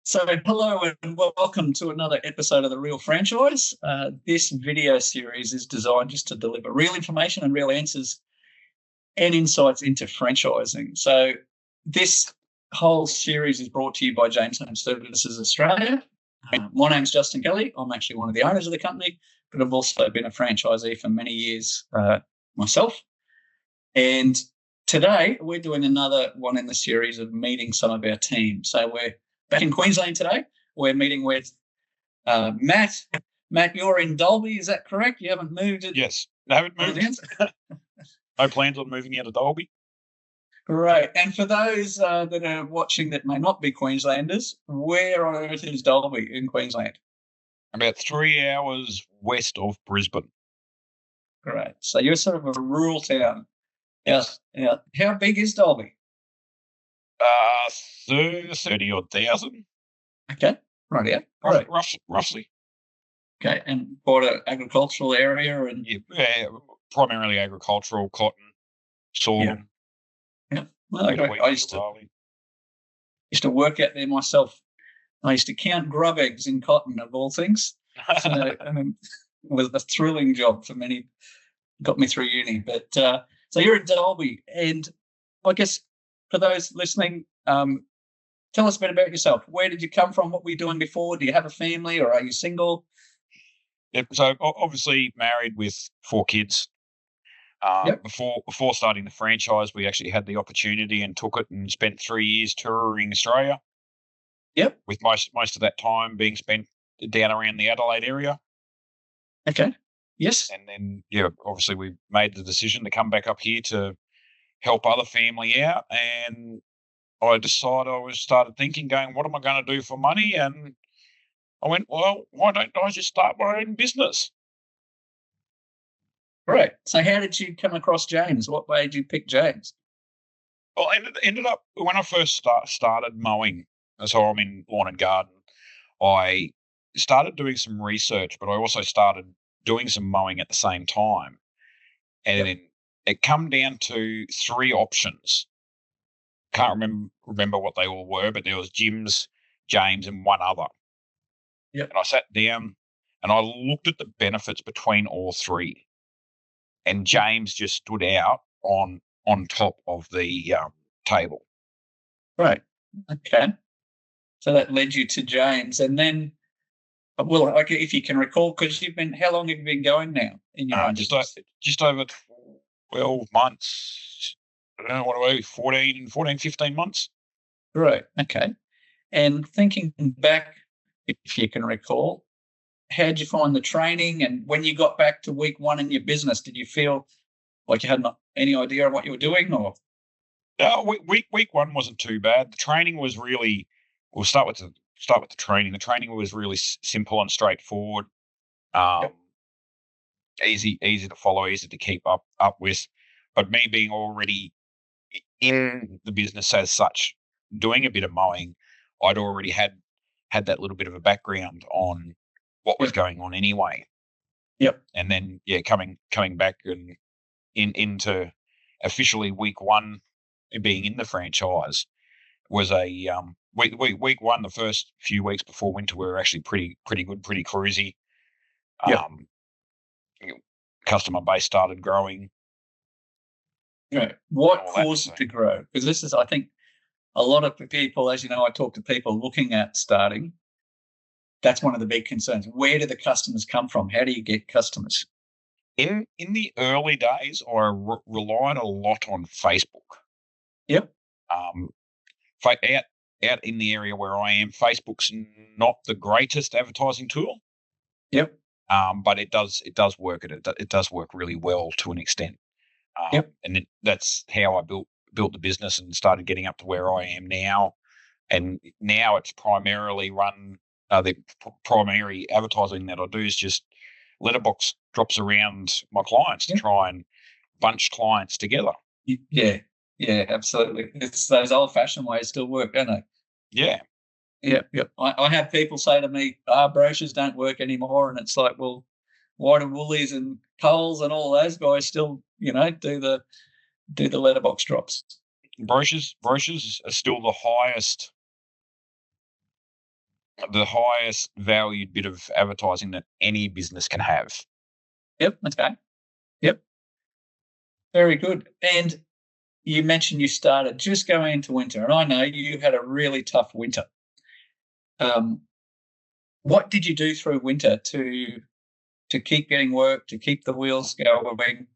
So, hello and welcome to another episode of The Real Franchise. This video series is designed just to deliver real information and real answers and insights into franchising. So, this whole series is brought to you by James Home Services Australia. My name's Justin Kelly. I'm actually one of the owners of the company, but I've also been a franchisee for many years myself. And today we're doing another one in the series of meeting some of our team. So, we're back in Queensland today. We're meeting with Matt. Matt, you're in Dalby, is that correct? You haven't moved it? Yes, I haven't moved. No plans on moving out of Dalby. Great. And for those that are watching that may not be Queenslanders, where on earth is Dalby in Queensland? About 3 hours west of Brisbane. Great. So you're sort of a rural town. Yes. Yeah. How big is Dalby? 30-odd thousand. Okay. Right, yeah. Right. Roughly. Okay. And quite an agricultural area? And yeah, primarily agricultural, cotton, sorghum. Yeah. Well, I used to work out there myself. I used to count grub eggs in cotton, of all things. So, it was a thrilling job for many. Got me through uni. But so you're in Dalby, and I guess for those listening, tell us a bit about yourself. Where did you come from? What were you doing before? Do you have a family, or are you single? Yep. So obviously married with 4 kids. Yep. Before starting the franchise, we actually had the opportunity and took it and spent 3 years touring Australia. Yep. With most of that time being spent down around the Adelaide area. Okay. Yes. And then, obviously we made the decision to come back up here to help other family out. And I started thinking, going, what am I going to do for money? And I went, well, why don't I just start my own business? Right. So how did you come across James? What made you pick James? Well, ended up when I first started mowing, so I'm in lawn and garden, I started doing some research, but I also started doing some mowing at the same time. And then it come down to 3 options. Can't remember what they all were, but there was Jim's, James, and one other. Yep. And I sat down and I looked at the benefits between all 3. And James just stood out on top of the table. Right. Okay. So that led you to James, and then, well, if you can recall, because how long have you been going now in your own business? Just over 12 months. I don't know what it was, 14, 15 months. Right. Okay. And thinking back, if you can recall, how did you find the training? And when you got back to week 1 in your business, did you feel like you had any idea of what you were doing? Or week 1 wasn't too bad. The training was really. We'll start with the training. The training was really simple and straightforward. Easy to follow, easy to keep up with. But me being already in the business as such, doing a bit of mowing, I'd already had that little bit of a background on what was going on anyway. Yep. And then coming back and into officially week 1 being in the franchise was a week 1. The first few weeks before winter were actually pretty good, pretty cruisy. Customer base started growing. Right. What caused it to grow? Because this is, I think, a lot of people, as you know, I talk to people looking at starting. That's one of the big concerns. Where do the customers come from? How do you get customers? In the early days, I relied a lot on Facebook. Yep. Out in the area where I am, Facebook's not the greatest advertising tool. Yep. But it does work. It does work really well to an extent. And that's how I built the business and started getting up to where I am now. And now it's primarily run. The primary advertising that I do is just letterbox drops around my clients to try and bunch clients together. Yeah, absolutely. It's those old-fashioned ways still work, don't they? Yeah. Yep. I have people say to me, brochures don't work anymore, and it's like, well, why do Woolies and Coles and all those guys still, do the letterbox drops? Brochures are still the highest the highest valued bit of advertising that any business can have. Yep. Okay. Yep. Very good. And you mentioned you started just going into winter, and I know you had a really tough winter. What did you do through winter to keep getting work, to keep the wheels going?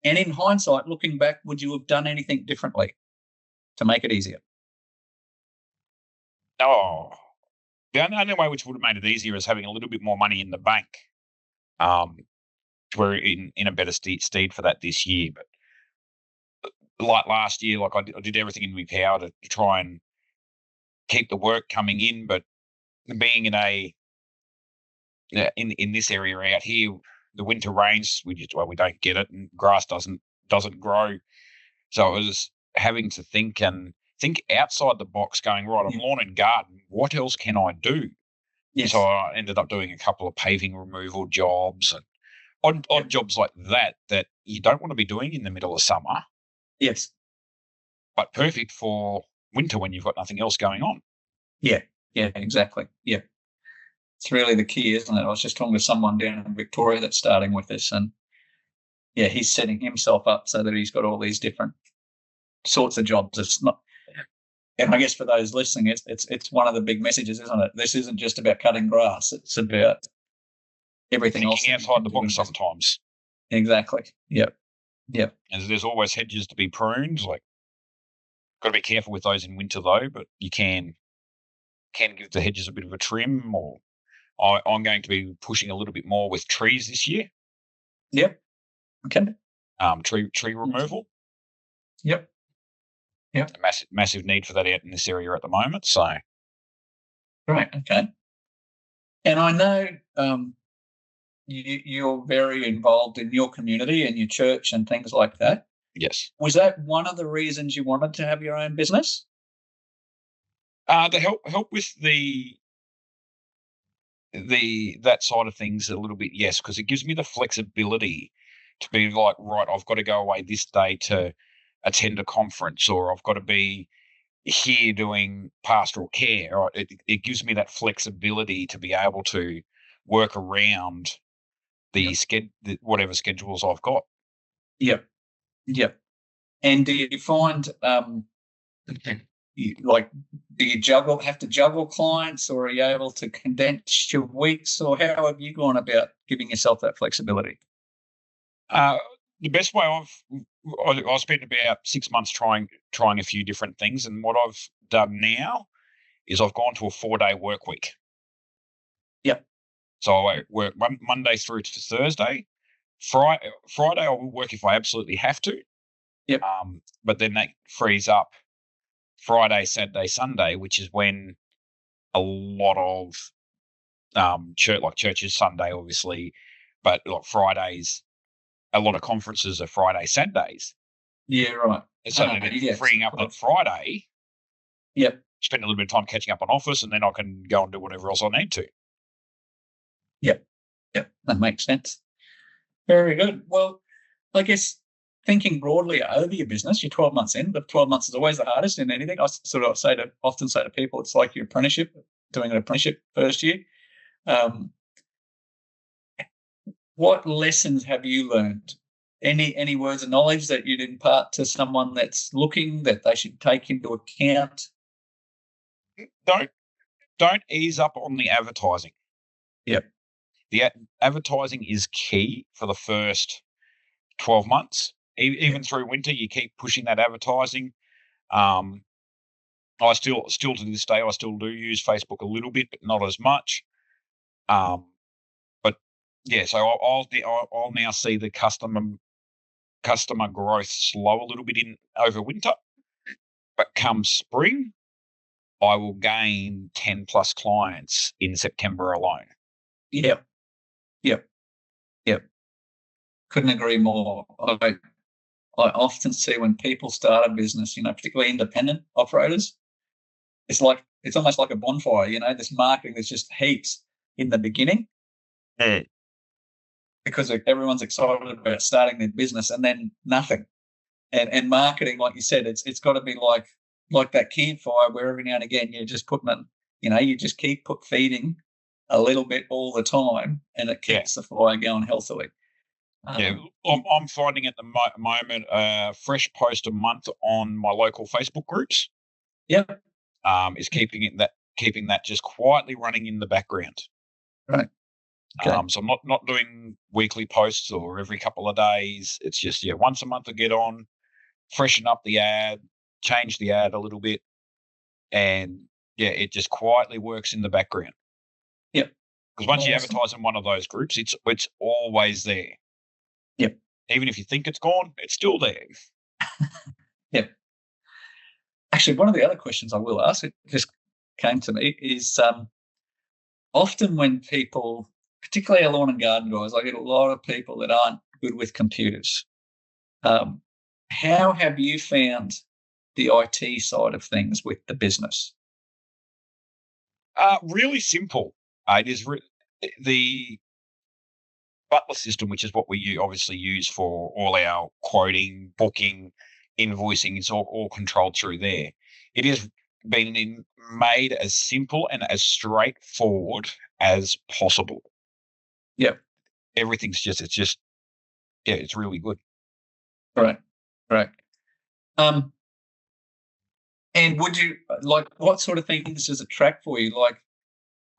And in hindsight, looking back, would you have done anything differently to make it easier? Oh, the only way which would have made it easier is having a little bit more money in the bank. We're in a better stead for that this year. But like last year, like I did everything in my power to try and keep the work coming in. But being in this area out here, the winter rains, we don't get it, and grass doesn't grow. So it was having to think outside the box, going, right, I'm lawn and garden. What else can I do? Yes. So I ended up doing a couple of paving removal jobs and odd jobs like that you don't want to be doing in the middle of summer. Yes. But perfect for winter when you've got nothing else going on. Yeah. Yeah, exactly. Yeah. It's really the key, isn't it? I was just talking to someone down in Victoria that's starting with this, and yeah, he's setting himself up so that he's got all these different sorts of jobs. It's not, and I guess for those listening, it's one of the big messages, isn't it? This isn't just about cutting grass; it's about everything else. Thinking outside the box sometimes. Exactly. Yep. Yep. And there's always hedges to be pruned. Like, got to be careful with those in winter though. But you can give the hedges a bit of a trim. Or I'm going to be pushing a little bit more with trees this year. Yep. Okay. Tree removal. Yep. Yep. Massive need for that out in this area at the moment. So. Right. Okay. And I know you're very involved in your community and your church and things like that. Yes. Was that one of the reasons you wanted to have your own business? To help with that side of things a little bit, yes, because it gives me the flexibility to be like, right, I've got to go away this day to attend a conference, or I've got to be here doing pastoral care. Or it gives me that flexibility to be able to work around whatever schedules I've got. Yep. Yep. And do you find do you have to juggle clients, or are you able to condense your weeks, or how have you gone about giving yourself that flexibility? The best way I spent about 6 months trying a few different things, and what I've done now is I've gone to a 4-day work week. Yep. So I work Monday through to Thursday. Friday I will work if I absolutely have to. Yep. But then that frees up Friday, Saturday, Sunday, which is when a lot of churches Sunday, obviously, but like Fridays, a lot of conferences are Friday, Saturdays. Yeah, right. And so freeing up that Friday. Yep. Spend a little bit of time catching up on office, and then I can go and do whatever else I need to. Yep. Yep. That makes sense. Very good. Well, I guess thinking broadly over your business, you're 12 months in, but 12 months is always the hardest in anything. I often say to people, it's like your apprenticeship, doing an apprenticeship first year. What lessons have you learned? Any words of knowledge that you'd impart to someone that's looking that they should take into account? Don't ease up on the advertising. Yep. The advertising is key for the first 12 months. Even through winter, you keep pushing that advertising. I still to this day, I still do use Facebook a little bit, but not as much. But yeah, so I'll now see the customer growth slow a little bit over winter, but come spring, I will gain 10 plus clients in September alone. Yep. Couldn't agree more. I often see when people start a business, particularly independent operators, it's almost like a bonfire, this marketing that's just heaps in the beginning. Yeah. Because everyone's excited about starting their business, and then nothing. And marketing, like you said, it's got to be like that campfire where every now and again you're just putting You just keep feeding a little bit all the time, and it keeps the fire going healthily. I'm finding at the moment fresh post a month on my local Facebook groups. Yep. Is keeping that just quietly running in the background. Right. Okay. So I'm not doing weekly posts or every couple of days. It's just once a month I get on, freshen up the ad, change the ad a little bit, and it just quietly works in the background. Yep. Because once you advertise in one of those groups, it's always there. Yep. Even if you think it's gone, it's still there. Yep. Actually, one of the other questions I will ask, it just came to me, is often when people, particularly our lawn and garden guys, I get a lot of people that aren't good with computers. How have you found the IT side of things with the business? Really simple. It is the Butler system, which is what we obviously use for all our quoting, booking, invoicing. It's all controlled through there. It has been made as simple and as straightforward as possible. Yep. Everything's it's really good. Right. And would you what sort of things does it track for you? Like,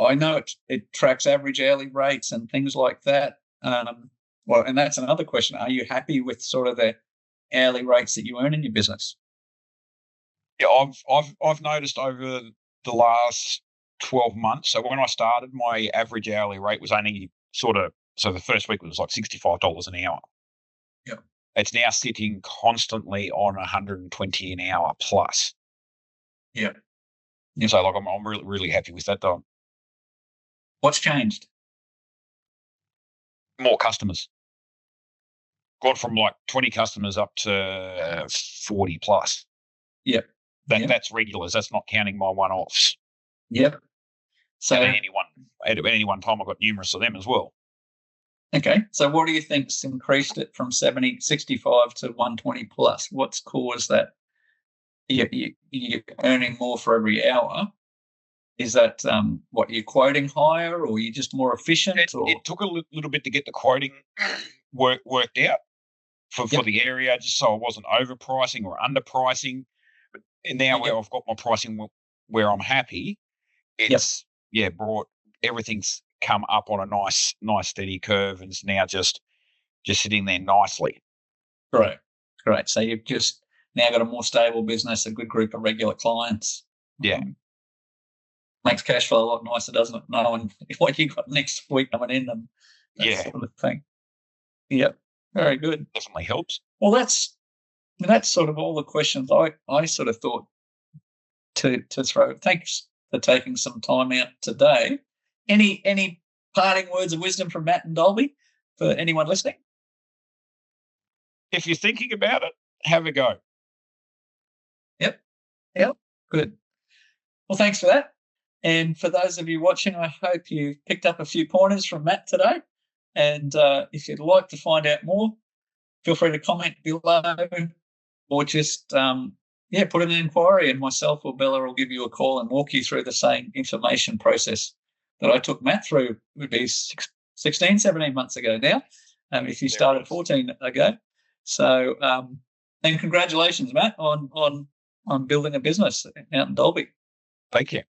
I know it tracks average hourly rates and things like that. Well, and that's another question. Are you happy with sort of the hourly rates that you earn in your business? Yeah, I've noticed over the last 12 months. So when I started, my average hourly rate was only so the first week was like $65 an hour. Yeah. It's now sitting constantly on 120 an hour plus. Yeah. So I'm really, really happy with that though. What's changed? More customers. Gone from like 20 customers up to 40 plus. Yep. That's regulars. That's not counting my one-offs. Yep. So at any one time, I've got numerous of them as well. Okay. So what do you think's increased it from 65 to 120 plus? What's caused that? You're earning more for every hour. Is that what you're quoting higher, or you're just more efficient? It took a little bit to get the quoting worked out for the area, just so I wasn't overpricing or underpricing. But now where I've got my pricing where I'm happy, it's brought everything's come up on a nice steady curve, and it's now just sitting there nicely. Great. So you've just now got a more stable business, a good group of regular clients. Yeah. Makes cash flow a lot nicer, doesn't it? Knowing what you got next week coming in and that sort of thing. Yep. Very good. Definitely helps. Well, that's sort of all the questions I sort of thought to throw. Thanks for taking some time out today. Any parting words of wisdom from Matt and Dalby for anyone listening? If you're thinking about it, have a go. Yep. Good. Well, thanks for that. And for those of you watching, I hope you picked up a few pointers from Matt today. And if you'd like to find out more, feel free to comment below, or just put in an inquiry, and myself or Bella will give you a call and walk you through the same information process that I took Matt through. It would be 16, 17 months ago now, if you started 14 ago. So, and congratulations, Matt, on building a business out in Dalby. Thank you.